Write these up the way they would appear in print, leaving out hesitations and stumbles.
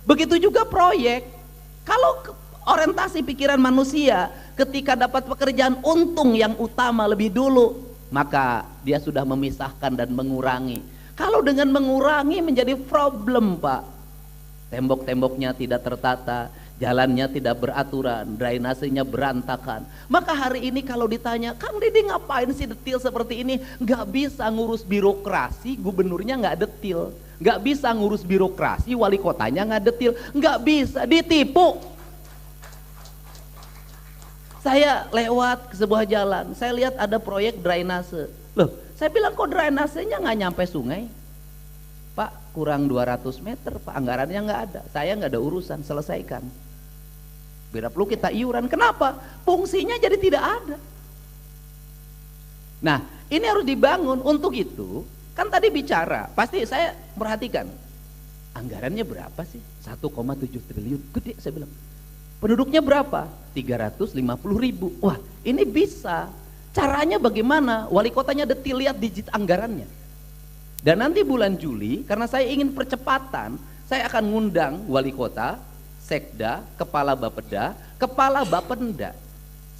Begitu juga proyek. Kalau orientasi pikiran manusia ketika dapat pekerjaan untung yang utama lebih dulu, maka dia sudah memisahkan dan mengurangi. Kalau dengan mengurangi menjadi problem, Pak. Tembok-temboknya tidak tertata, jalannya tidak beraturan, drainasenya berantakan. Maka hari ini kalau ditanya, Kang Didi ngapain sih detil seperti ini? Gak bisa ngurus birokrasi, gubernurnya gak detil. Gak bisa ngurus birokrasi, wali kotanya gak detil. Gak bisa, ditipu. Saya lewat ke sebuah jalan, saya lihat ada proyek drainase. Loh, saya bilang kok drainasenya gak nyampe sungai? Pak, kurang 200 meter, Pak, anggarannya gak ada. Saya gak ada urusan, selesaikan. Bila perlu kita iuran, kenapa? Fungsinya jadi tidak ada. Nah, ini harus dibangun. Untuk itu, kan tadi bicara, pasti saya perhatikan, anggarannya berapa sih? 1,7 triliun, gede saya bilang. Penduduknya berapa? 350.000. Wah, ini bisa. Caranya bagaimana? Wali kotanya detil, lihat digit anggarannya. Dan nanti bulan Juli, karena saya ingin percepatan, saya akan ngundang wali kota, sekda, kepala bapeda, kepala bapenda.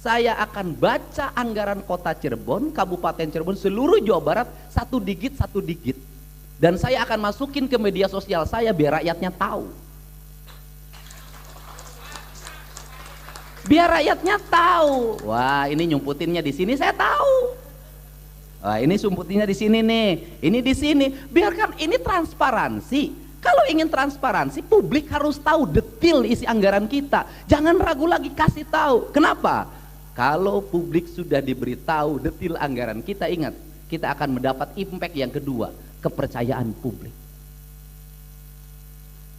Saya akan baca anggaran kota Cirebon, Kabupaten Cirebon, seluruh Jawa Barat, satu digit. Dan saya akan masukin ke media sosial saya biar rakyatnya tahu. Biar rakyatnya tahu. Wah, ini nyumputinnya di sini saya tahu. Wah, ini sumputinya di sini nih, ini di sini. Biarkan ini transparansi. Kalau ingin transparansi, publik harus tahu detil isi anggaran kita. Jangan ragu lagi, kasih tahu. Kenapa? Kalau publik sudah diberitahu detil anggaran kita, ingat, kita akan mendapat impact yang kedua, kepercayaan publik.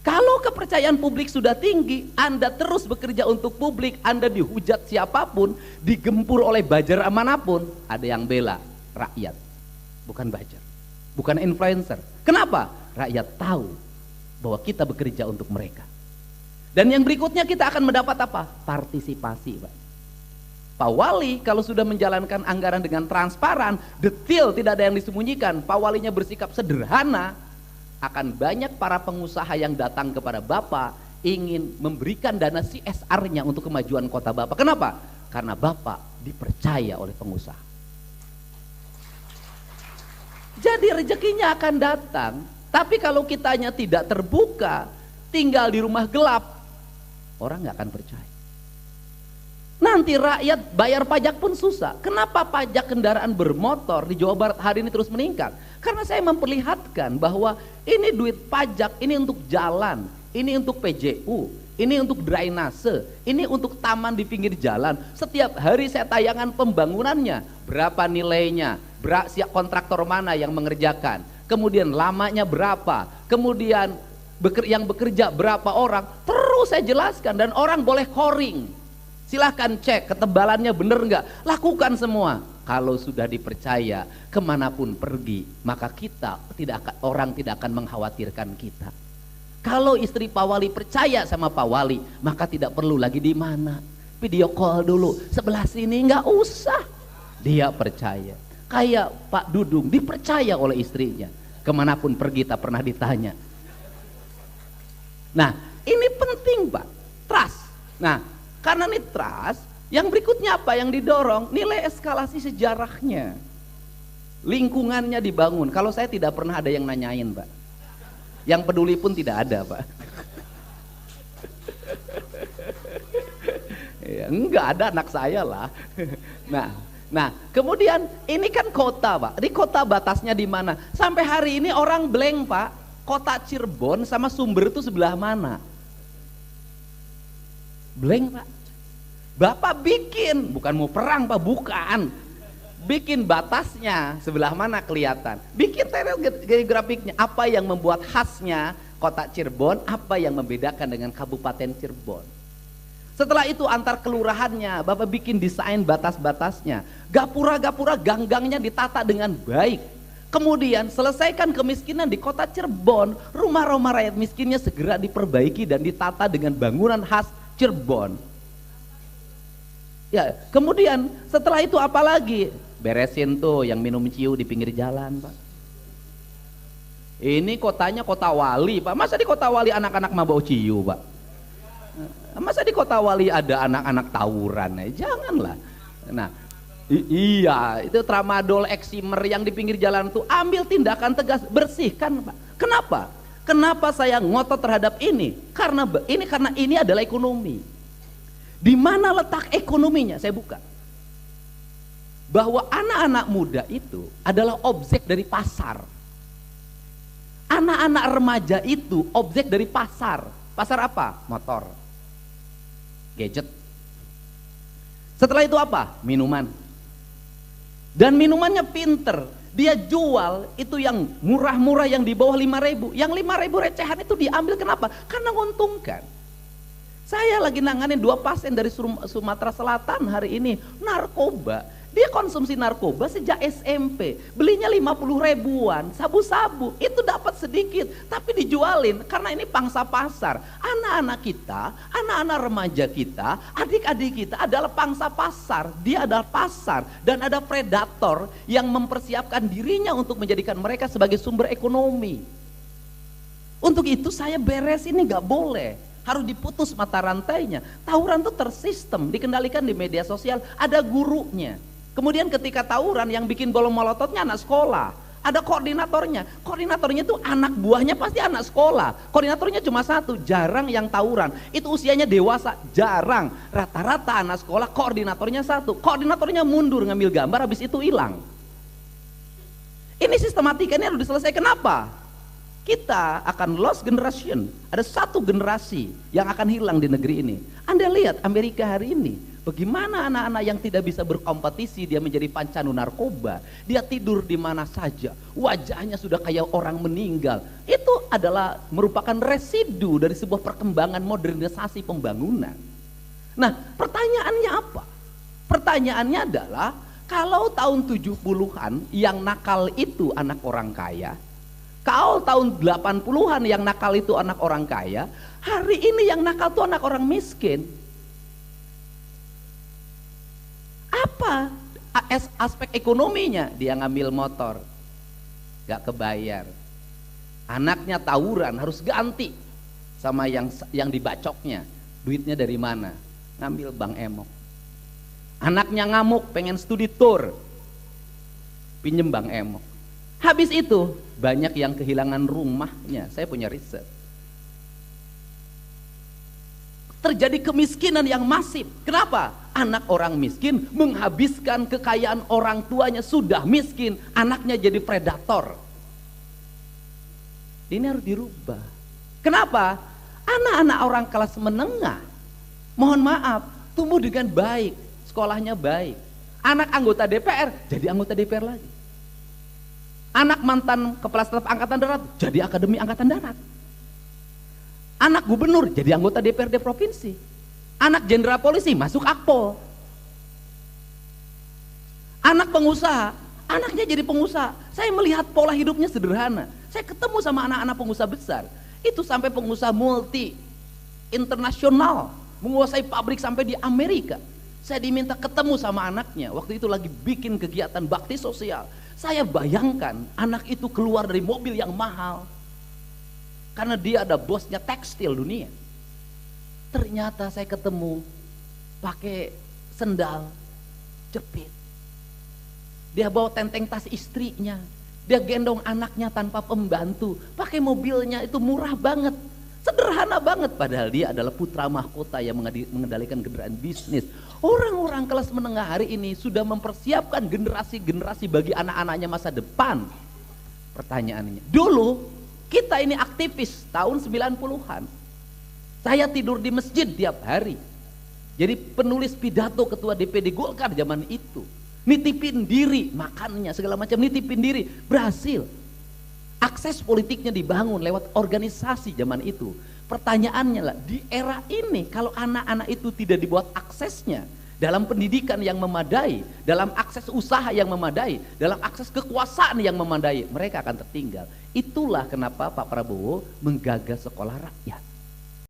Kalau kepercayaan publik sudah tinggi, Anda terus bekerja untuk publik, Anda dihujat siapapun, digempur oleh buzzer manapun, ada yang bela. Rakyat, bukan buzzer, bukan influencer. Kenapa? Rakyat tahu bahwa kita bekerja untuk mereka. Dan yang berikutnya kita akan mendapat apa? Partisipasi, Pak. Pak Wali kalau sudah menjalankan anggaran dengan transparan, detil, tidak ada yang disembunyikan, Pak Walinya bersikap sederhana, akan banyak para pengusaha yang datang kepada Bapak ingin memberikan dana CSR-nya untuk kemajuan kota Bapak. Kenapa? Karena Bapak dipercaya oleh pengusaha. Jadi rezekinya akan datang, tapi kalau kitanya tidak terbuka, tinggal di rumah gelap, orang nggak akan percaya. Nanti rakyat bayar pajak pun susah. Kenapa pajak kendaraan bermotor di Jawa Barat hari ini terus meningkat? Karena saya memperlihatkan bahwa ini duit pajak, ini untuk jalan, ini untuk PJU, ini untuk drainase, ini untuk taman di pinggir jalan. Setiap hari saya tayangkan pembangunannya, berapa nilainya, siap kontraktor mana yang mengerjakan, kemudian lamanya berapa, kemudian yang bekerja berapa orang, terus saya jelaskan. Dan orang boleh koring, silahkan cek ketebalannya bener nggak, lakukan semua. Kalau sudah dipercaya, kemanapun pergi, maka orang tidak akan mengkhawatirkan kita. Kalau istri Pak Wali percaya sama Pak Wali, maka tidak perlu lagi di mana, video call dulu, sebelah sini nggak usah. Dia percaya. Kayak Pak Dudung dipercaya oleh istrinya, kemanapun pergi tak pernah ditanya. Nah, ini penting, Pak, trust. Nah, karena ini trust, yang berikutnya apa yang didorong? Nilai eskalasi sejarahnya, lingkungannya dibangun. Kalau saya tidak pernah ada yang nanyain, Pak, yang peduli pun tidak ada, Pak. Ya, enggak ada anak saya lah. Nah, kemudian ini kan kota, Pak. Di kota batasnya di mana? Sampai hari ini orang blank, Pak. Kota Cirebon sama Sumber itu sebelah mana? Blank, Pak. Bapak bikin, bukan mau perang, Pak, bukan. Bikin batasnya sebelah mana kelihatan. Bikin geografiknya. Apa yang membuat khasnya kota Cirebon, apa yang membedakan dengan Kabupaten Cirebon. Setelah itu antar kelurahannya, Bapak bikin desain batas-batasnya. Gapura-gapura gang-gangnya ditata dengan baik. Kemudian selesaikan kemiskinan di kota Cirebon. Rumah-rumah rakyat miskinnya segera diperbaiki dan ditata dengan bangunan khas Cirebon. Ya, kemudian setelah itu apa lagi? Beresin tuh yang minum ciu di pinggir jalan, Pak. Ini kotanya kota wali, Pak. Masa di kota wali anak-anak mabau ciu, Pak? Masa di kota wali ada anak-anak tawuran? Janganlah. Nah, iya, itu tramadol, eksimer yang di pinggir jalan itu ambil tindakan tegas, bersihkan, Pak. Kenapa? Kenapa saya ngotot terhadap ini? Karena ini adalah ekonomi. Di mana letak ekonominya? Saya buka. Bahwa anak-anak muda itu adalah objek dari pasar. Anak-anak remaja itu objek dari pasar. Pasar apa? Motor, gadget. Setelah itu apa? Minuman. Dan minumannya pinter. Dia jual itu yang murah-murah, yang di bawah 5.000. Yang 5.000 recehan itu diambil, kenapa? Karena menguntungkan. Saya lagi nanganin 2 pasien dari Sumatera Selatan hari ini, narkoba. Dia konsumsi narkoba sejak SMP, belinya 50 ribuan, sabu-sabu, itu dapat sedikit, tapi dijualin karena ini pangsa pasar. Anak-anak kita, anak-anak remaja kita, adik-adik kita adalah pangsa pasar, dia adalah pasar, dan ada predator yang mempersiapkan dirinya untuk menjadikan mereka sebagai sumber ekonomi. Untuk itu saya beres ini gak boleh, harus diputus mata rantainya. Tawuran itu tersistem, dikendalikan di media sosial, ada gurunya. Kemudian ketika tawuran yang bikin bom molototnya anak sekolah, ada koordinatornya. Koordinatornya itu anak buahnya pasti anak sekolah. Koordinatornya cuma satu, jarang yang tawuran. Itu usianya dewasa, jarang. Rata-rata anak sekolah, koordinatornya satu. Koordinatornya mundur ngambil gambar, habis itu hilang. Ini sistematika ini harus diselesaikan. Kenapa? Kita akan lost generation. Ada satu generasi yang akan hilang di negeri ini. Anda lihat Amerika hari ini, bagaimana anak-anak yang tidak bisa berkompetisi, dia menjadi pancandu narkoba, dia tidur di mana saja, wajahnya sudah kayak orang meninggal. Itu adalah merupakan residu dari sebuah perkembangan modernisasi pembangunan. Nah, pertanyaannya apa? Pertanyaannya adalah, kalau tahun 70-an yang nakal itu anak orang kaya, kalau tahun 80-an yang nakal itu anak orang kaya, hari ini yang nakal itu anak orang miskin. Apa aspek ekonominya? Dia ngambil motor, gak kebayar. Anaknya tawuran, harus ganti sama yang dibacoknya. Duitnya dari mana? Ngambil Bang Emok. Anaknya ngamuk, pengen studi tour, pinjem Bang Emok. Habis itu banyak yang kehilangan rumahnya. Saya punya riset. Terjadi kemiskinan yang masif. Kenapa? Anak orang miskin menghabiskan kekayaan orang tuanya, sudah miskin, anaknya jadi predator. Ini harus dirubah. Kenapa? Anak-anak orang kelas menengah, mohon maaf, tumbuh dengan baik, sekolahnya baik. Anak anggota DPR jadi anggota DPR lagi. Anak mantan kepala staf angkatan darat jadi akademi angkatan darat. Anak gubernur jadi anggota DPRD provinsi. Anak jenderal polisi masuk Akpol. Anak pengusaha, anaknya jadi pengusaha. Saya melihat pola hidupnya sederhana. Saya ketemu sama anak-anak pengusaha besar. Itu sampai pengusaha multi internasional, menguasai pabrik sampai di Amerika. Saya diminta ketemu sama anaknya. Waktu itu lagi bikin kegiatan bakti sosial. Saya bayangkan anak itu keluar dari mobil yang mahal karena dia ada bosnya tekstil dunia. Ternyata saya ketemu pakai sendal jepit. Dia bawa tenteng tas istrinya. Dia gendong anaknya tanpa pembantu. Pakai mobilnya itu murah banget. Sederhana banget, padahal dia adalah putra mahkota yang mengendalikan kendaraan bisnis. Orang-orang kelas menengah hari ini sudah mempersiapkan generasi-generasi bagi anak-anaknya masa depan. Pertanyaannya, dulu kita ini aktivis tahun 90-an. Saya tidur di masjid tiap hari. Jadi penulis pidato ketua DPD Golkar zaman itu. Nitipin diri, makannya segala macam, nitipin diri, berhasil. Akses politiknya dibangun lewat organisasi zaman itu. Pertanyaannya lah, di era ini kalau anak-anak itu tidak dibuat aksesnya dalam pendidikan yang memadai, dalam akses usaha yang memadai, dalam akses kekuasaan yang memadai, mereka akan tertinggal. Itulah kenapa Pak Prabowo menggagas sekolah rakyat.